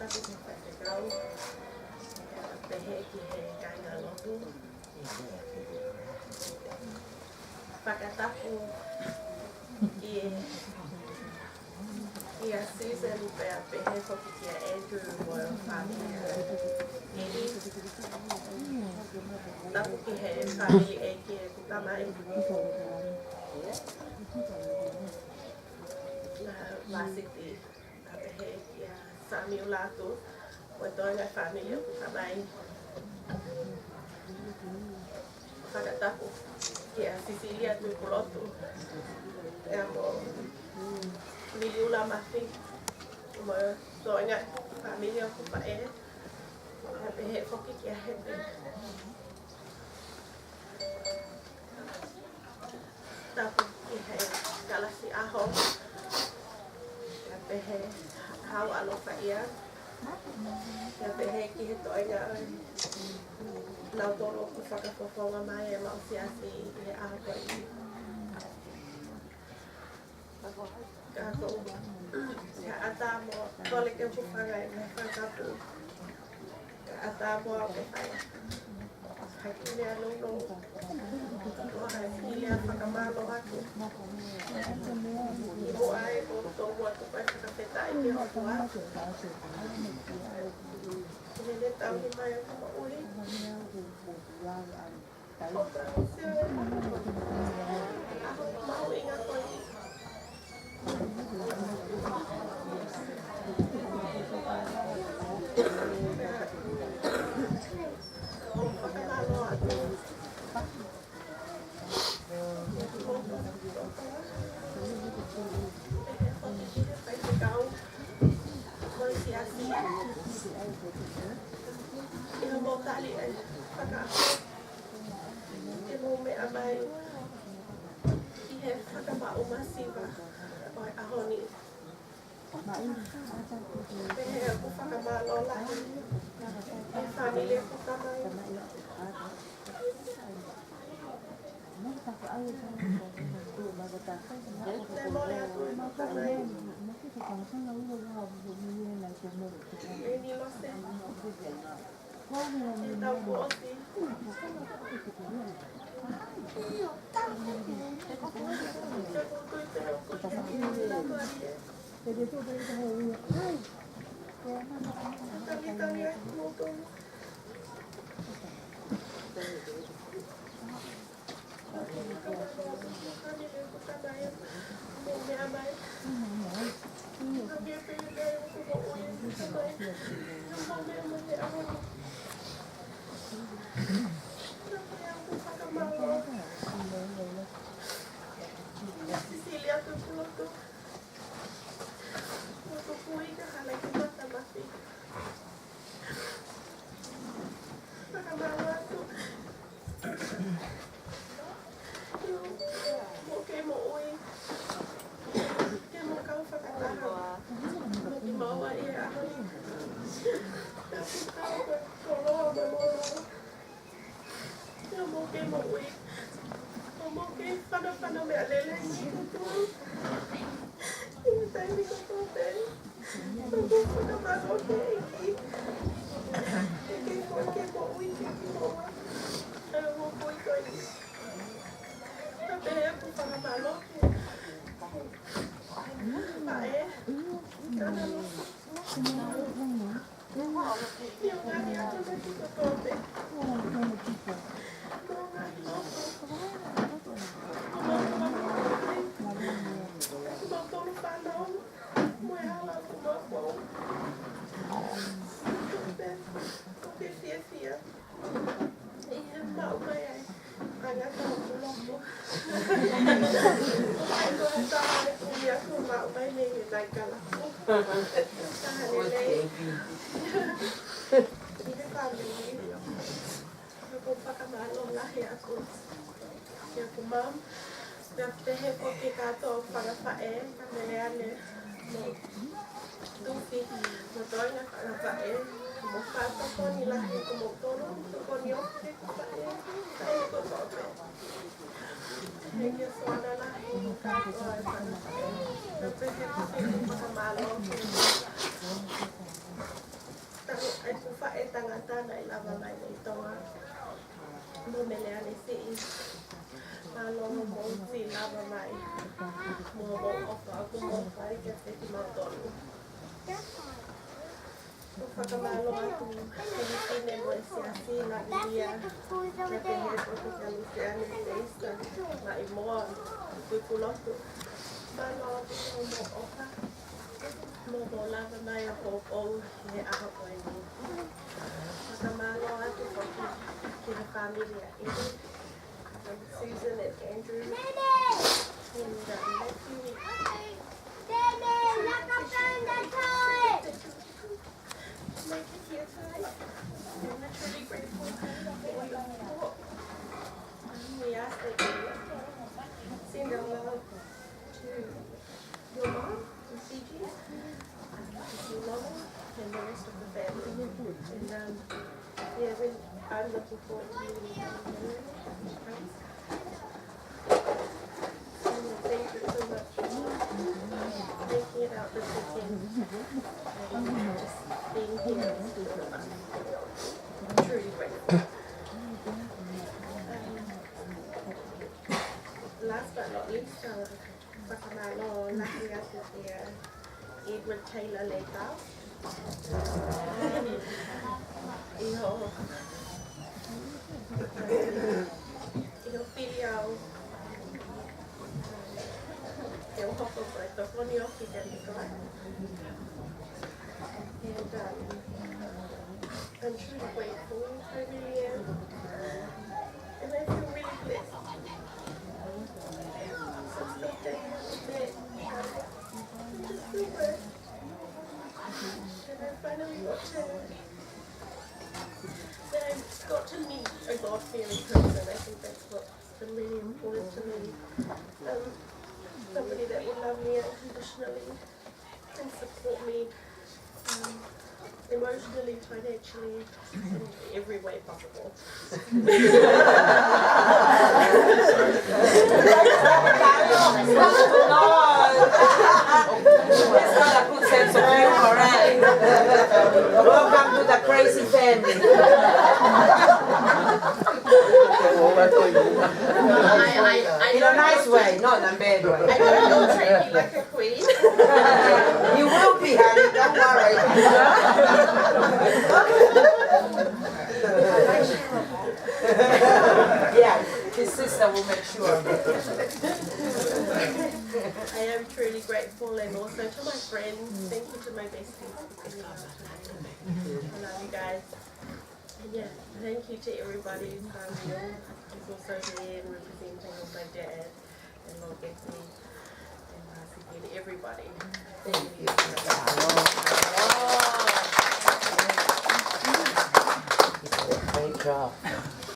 whakatu te whakakau. Te he ki he kainga lotu. Whakatapu i a season pe a pehe whoki ki a Andrew Royal Family. Eri, tapu ki he family e ki e kutamai. Vasiti, a pehe ki a Sami Ulatu, o toinga family e kutamai. Whakatapu ki a Sicilia Tuikulotu. E a mo Miliula Mafi, mo toinga family e kupae. A pehe whoki ki a hepe. Tapu ki he galasi aho. A pehe hau alofa ia. A pehe ki he toinga Lautoro ku whakafofonga mai e mausiasi i he aho i. Kako ka ata mo tole ke kuwhanga e mai whakapu. Ka ata mo au ke whai. Hakile alono. Kua hai hile a whakamalo aku. I mo ai o tōmu atu pai whakawheta i ke hokua. Nene tau hi mai o kuma ui. Aho mau inga koi. Whakamalo atu. Ia mo tali ai whakaako. E mo mea mai i he whakamau masiwa o e ahoni. Pehe aku whakamalo lahi. E whanile kukamai. Ne mole aku e kukamai. E ni lose. E tau kuosi. Cecilia Tuikulotu. Tukui ka halai ki mata mafi. Whakamalo atu. Mo ke mo ui. Ke mo kau whakataha. Mo ki maua i e ahoni. Tapu kau ka koloa me moro. Ia mo ke mo ui. Mo ke whana me alele i kutu. Ia taimi ko tote. Mo whakamalo ke iki. E ke koi ke mo ui ke ki moa. E mo koi koi. Ta pehe ku whakamalo ke. Pae. Kana lo. Ia ngani atu me ki ko tote. Mo ngani opo. Tolo whanau, moe hala ku mawhau. Ko ke whiawhia. I he mau mai ai. Angata o ku loko. Ai ko he taha e kumi a ku mau mai nei e nai kalako. Tahane nei. I he whamini. Ko whakamalo lahi aku. Ia ku mam. Ia pehe ko ke katoa whakawhae, ka mele ane mo tuwhi, mo toinga whakawhae, mo whātokoni lahi ko mo toro, tokoni oke ko whae, kai ko tope. He kia whana lahi mo katoa e whakawhae, ia pehe ko ke whakamalo. Katana I lava mai nei toa. Mo melea nei si. Malongo mo si lava mai. Mo mo ofa aku mo whai ke whiti mautonu. Ko whakamalo atu Filipine mo si asi na India. Na te he potu ka Luciano Feista. Na I moa kui kulotu. Malo atu mo ofa. Mo lava mai o o he aha koe ni. Whakamalo atu poki ki the family a Edi. Susan and Andrew. And Matthew. Make it here tonight. I'm truly grateful for your support. We ask that you send our love to your mom, to Fiji, to your mom, and the rest of the family. And I'm looking forward to meeting you. Thank you so much for making it out this weekend and just being here. I'm truly grateful. Last but not least, whakamalo laki atu kia Edward Taylor Leta. Iho filiau eu hoko koe to poni oki te koe. And I'm truly grateful. I really am. And I feel really blessed. Since the day I met, I just feel blessed. And I finally got to meet a God-fearing person. I think that's what's been really important to me. Somebody that will love me unconditionally and support me emotionally, financially, in every way possible. It's got a good sense of humor, right? Welcome to the crazy family. In a nice way, not in a bad way. I know you'll treat me like a queen. You will be, honey, don't worry. Yeah, his sister will make sure. I am truly grateful, and also to my friends. Thank you to my besties. I love you guys. And yeah, thank you to everybody who's also here and representing of my dad and Lord Betsy and Marcy and everybody. Thank you. Great job.